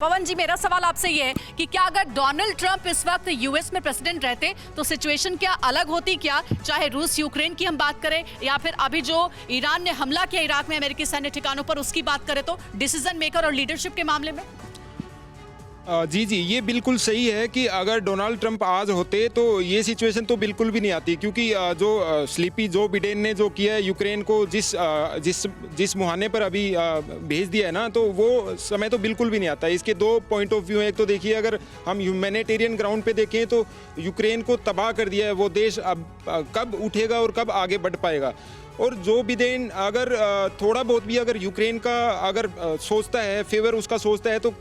पवन जी, मेरा सवाल आपसे ये है कि क्या अगर डोनाल्ड ट्रंप इस वक्त यूएस में प्रेसिडेंट रहते तो सिचुएशन क्या अलग होती? क्या चाहे रूस यूक्रेन की हम बात करें या फिर अभी जो ईरान ने हमला किया इराक में अमेरिकी सैन्य ठिकानों पर उसकी बात करें, तो डिसीजन मेकर और लीडरशिप के मामले में? जी, ये बिल्कुल सही है कि अगर डोनाल्ड ट्रंप आज होते तो ये सिचुएशन तो बिल्कुल भी नहीं आती, क्योंकि जो स्लीपी जो बिडेन ने जो किया है यूक्रेन को जिस मुहाने पर अभी भेज दिया है ना, तो वो समय तो बिल्कुल भी नहीं आता। इसके दो पॉइंट ऑफ व्यू हैं। एक तो देखिए, अगर हम ह्यूमैनिटेरियन ग्राउंड पे देखें तो यूक्रेन को तबाह कर दिया है वो देश, अब कब उठेगा और कब आगे बढ़ पाएगा। और जो बिडेन अगर थोड़ा बहुत भी अगर यूक्रेन का अगर सोचता है, फेवर उसका सोचता है, तो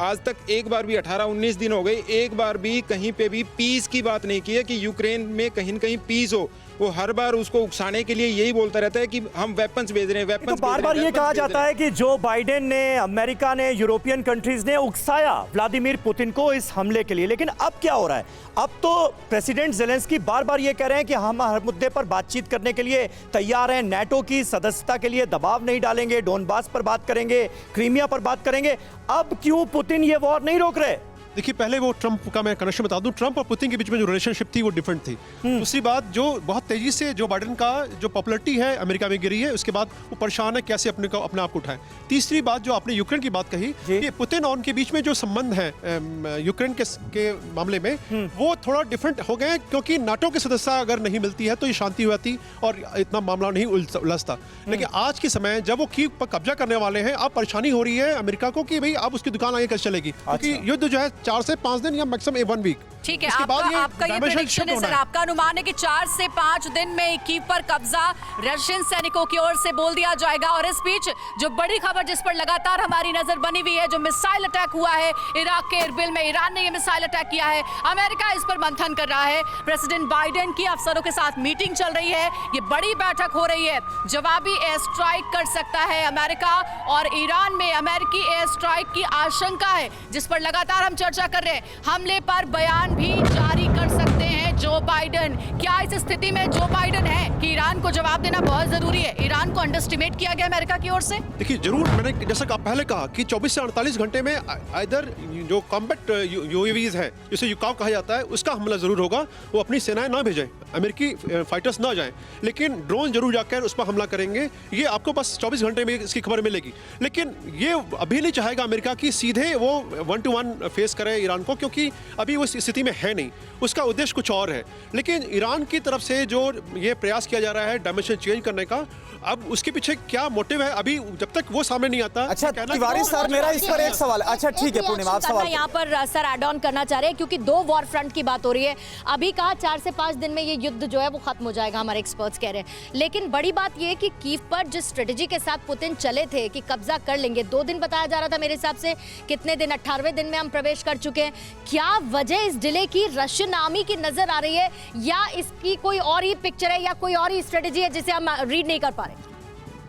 आज तक एक बार भी 18-19 दिन हो गए, एक बार भी कहीं पे भी पीस की बात नहीं की है कि यूक्रेन में कहीं न कहीं पीस हो। वो हर बार उसको उकसाने के लिए यही बोलता रहता है कि हम वेपन्स भेज रहे हैं, वेपन्स। तो बार बार ये कहा जाता है कि जो बाइडेन ने, अमेरिका ने, यूरोपियन कंट्रीज ने उकसाया व्लादिमीर पुतिन को इस हमले के लिए, लेकिन अब क्या हो रहा है? अब तो प्रेसिडेंट ज़ेलेंस्की बार बार ये कह रहे हैं कि हम हर मुद्दे पर बातचीत करने के लिए तैयार हैं, नेटो की सदस्यता के लिए दबाव नहीं डालेंगे, डोनबास पर बात करेंगे, क्रीमिया पर बात करेंगे। अब क्यों पुतिन ये वॉर नहीं रोक रहे? देखिए, पहले वो ट्रंप का मैं कनेक्शन बता दूं, ट्रंप और पुतिन के बीच में जो रिलेशनशिप थी वो डिफरेंट थी। दूसरी बात, जो बहुत तेजी से जो बाइडेन का जो पॉपुलैरिटी है अमेरिका में गिरी है, उसके बाद वो परेशान है कैसे अपने आप को उठाएं। तीसरी बात, जो आपने यूक्रेन की बात कही कि पुतिन और उनके बीच में जो संबंध है यूक्रेन के मामले में, वो थोड़ा डिफरेंट हो गए, क्योंकि नाटो की सदस्यता अगर नहीं मिलती है तो ये शांति हुई और इतना मामला नहीं उलझता। लेकिन आज के समय जब वो कीव पर कब्जा करने वाले हैं, अब परेशानी हो रही है अमेरिका को कि भाई अब उसकी दुकान आगे कैसे चलेगी, क्योंकि युद्ध जो है 4 से 5 दिन या मैक्सिमम 1 वीक। ठीक है, आपका ये प्रेडिक्शन है सर, आपका अनुमान है कि 4 से 5 दिन में कीव पर कब्जा रशियन सैनिकों की ओर से बोल दिया जाएगा। और इस बीच जो बड़ी खबर जिस पर लगातार हमारी नजर बनी हुई है, जो मिसाइल अटैक हुआ है इराक के इरबिल में, ईरान ने ये मिसाइल अटैक किया है, अमेरिका इस पर मंथन कर रहा है। प्रेसिडेंट बाइडेन की अफसरों के साथ मीटिंग चल रही है, ये बड़ी बैठक हो रही है। जवाबी एयर स्ट्राइक कर सकता है अमेरिका, और ईरान में अमेरिकी एयर स्ट्राइक की आशंका है, जिस पर लगातार हम चर्चा कर रहे हैं। हमले पर बयान भी जारी कर सकते हैं जो बाइडेन। क्या इस स्थिति में जो बाइडेन है कि ईरान को जवाब देना बहुत जरूरी है? ईरान को अंडरएस्टिमेट किया गया अमेरिका की ओर से? देखिए, जरूर, मैंने जैसा कि पहले कहा कि 24 से 48 घंटे में इधर जो कॉम्बैट यूएवीज है, जिसे युकाव कहा जाता है, उसका हमला जरूर होगा। वो अपनी सेनाएं ना भेजें, अमेरिकी फाइटर्स ना जाएं, लेकिन ड्रोन जरूर जाकर उस पर हमला करेंगे। ये आपको बस 24 घंटे में इसकी खबर मिलेगी। लेकिन ये अभी नहीं चाहेगा अमेरिका की सीधे वो 1-to-1 फेस करे ईरान को, क्योंकि अभी वो स्थिति में है नहीं, उसका उद्देश्य कुछ और है। लेकिन ईरान की तरफ से जो ये प्रयास किया जा रहा है डायमेंशन चेंज करने का, अब उसके पीछे क्या मोटिव है अभी जब तक वो सामने नहीं आता। अच्छा तिवारी सर, मेरा इस पर एक सवाल। अच्छा ठीक है पूर्णिमा, आप सवाल यहाँ पर सर ऐड ऑन करना चाह रहे हैं, क्योंकि 2 वॉर फ्रंट की बात हो रही है। अभी कहा 4 से 5 दिन में ये युद्ध जो है वो खत्म हो जाएगा, हमारे एक्सपर्ट्स कह रहे हैं। लेकिन बड़ी बात ये है कि कीव पर जिस स्ट्रेटेजी के साथ पुतिन चले थे कि कब्जा कर लेंगे, 2 दिन बताया जा रहा था मेरे हिसाब से, कितने दिन, 18वें दिन में हम प्रवेश कर चुके हैं। क्या वजह इस डिले की रशियन आर्मी की नजर आ रही है, या इसकी कोई और ही पिक्चर है, या कोई और ही स्ट्रेटेजी है जिसे हम रीड नहीं कर पा रहे?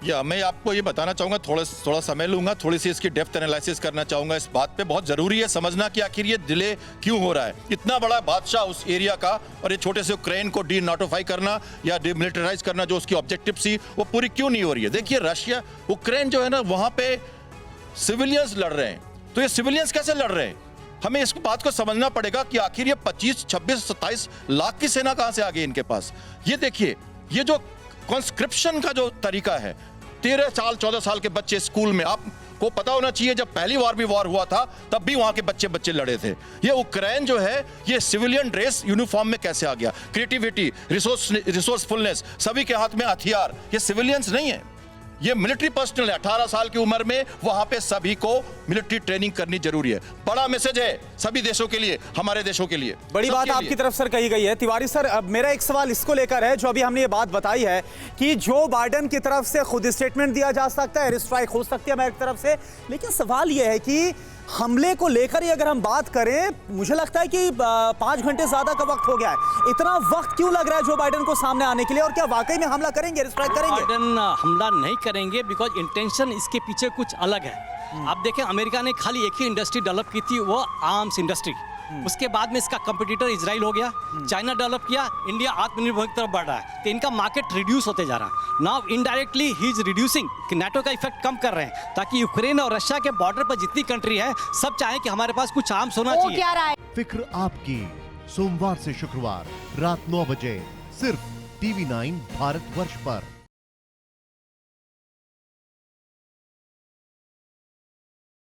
या मैं आपको ये बताना चाहूंगा, थोड़ा समय लूंगा, थोड़ी सी इसकी डेप्थ एनालिसिस करना चाहूंगा। इस बात पे बहुत जरूरी है समझना कि आखिर ये डिले क्यों हो रहा है। इतना बड़ा बादशाह उस एरिया का, और ये छोटे से यूक्रेन को डीनाटोफाई करना या डिमिलिटराइज करना जो उसकी ऑब्जेक्टिव थी, वो पूरी क्यों नहीं हो रही है? देखिए, रशिया यूक्रेन जो है ना, वहां पे सिविलियंस लड़ रहे हैं, तो ये सिविलियंस कैसे लड़ रहे हैं? हमें इस बात को समझना पड़ेगा कि आखिर ये 25, 26, 27 लाख की सेना कहां से आ गई इनके पास। ये देखिए, ये जो कॉन्स्क्रिप्शन का जो तरीका है, 13 साल 14 साल के बच्चे स्कूल में, आपको पता होना चाहिए जब पहली बार भी वॉर हुआ था तब भी वहां के बच्चे लड़े थे। ये यूक्रेन जो है, ये सिविलियन ड्रेस यूनिफॉर्म में कैसे आ गया? क्रिएटिविटी, रिसोर्सफुलनेस, सभी के हाथ में हथियार, ये सिविलियंस नहीं है, ये मिलिट्री पर्सनल है। 18 साल की उम्र में वहां पे सभी को मिलिट्री ट्रेनिंग करनी जरूरी है। बड़ा मैसेज है सभी देशों के लिए, हमारे देशों के लिए। बड़ी बात आपकी तरफ सर कही गई है। तिवारी सर, अब मेरा एक सवाल इसको लेकर है, जो अभी हमने ये बात बताई है कि जो बाइडेन की तरफ से खुद स्टेटमेंट दिया जा सकता है, एयर स्ट्राइक हो सकती है अमेरिका की तरफ से, लेकिन सवाल यह है कि हमले को लेकर ही अगर हम बात करें, मुझे लगता है कि 5 घंटे ज्यादा का वक्त हो गया है। इतना वक्त क्यों लग रहा है जो बाइडेन को सामने आने के लिए, और क्या वाकई में हमला करेंगे, स्ट्राइक करेंगे? बाइडेन हमला नहीं करेंगे, बिकॉज इंटेंशन इसके पीछे कुछ अलग है। आप देखें, अमेरिका ने खाली एक ही इंडस्ट्री डेवलप की थी, वो आर्म्स इंडस्ट्री। उसके बाद में इसका कंपटीटर इजराइल हो गया, चाइना डेवलप किया, इंडिया आत्मनिर्भर की तरफ बढ़ रहा है, तो इनका मार्केट रिड्यूस होते जा रहा है। Now indirectly he is reducing, कि नाटो का इफेक्ट कम कर रहे हैं, ताकि यूक्रेन और रशिया के बॉर्डर पर जितनी कंट्री है सब चाहें कि हमारे पास कुछ आर्म्स होना वो चाहिए। क्या रहा है? फिक्र आपकी, सोमवार से शुक्रवार रात 9 बजे सिर्फ TV9 भारतवर्ष पर।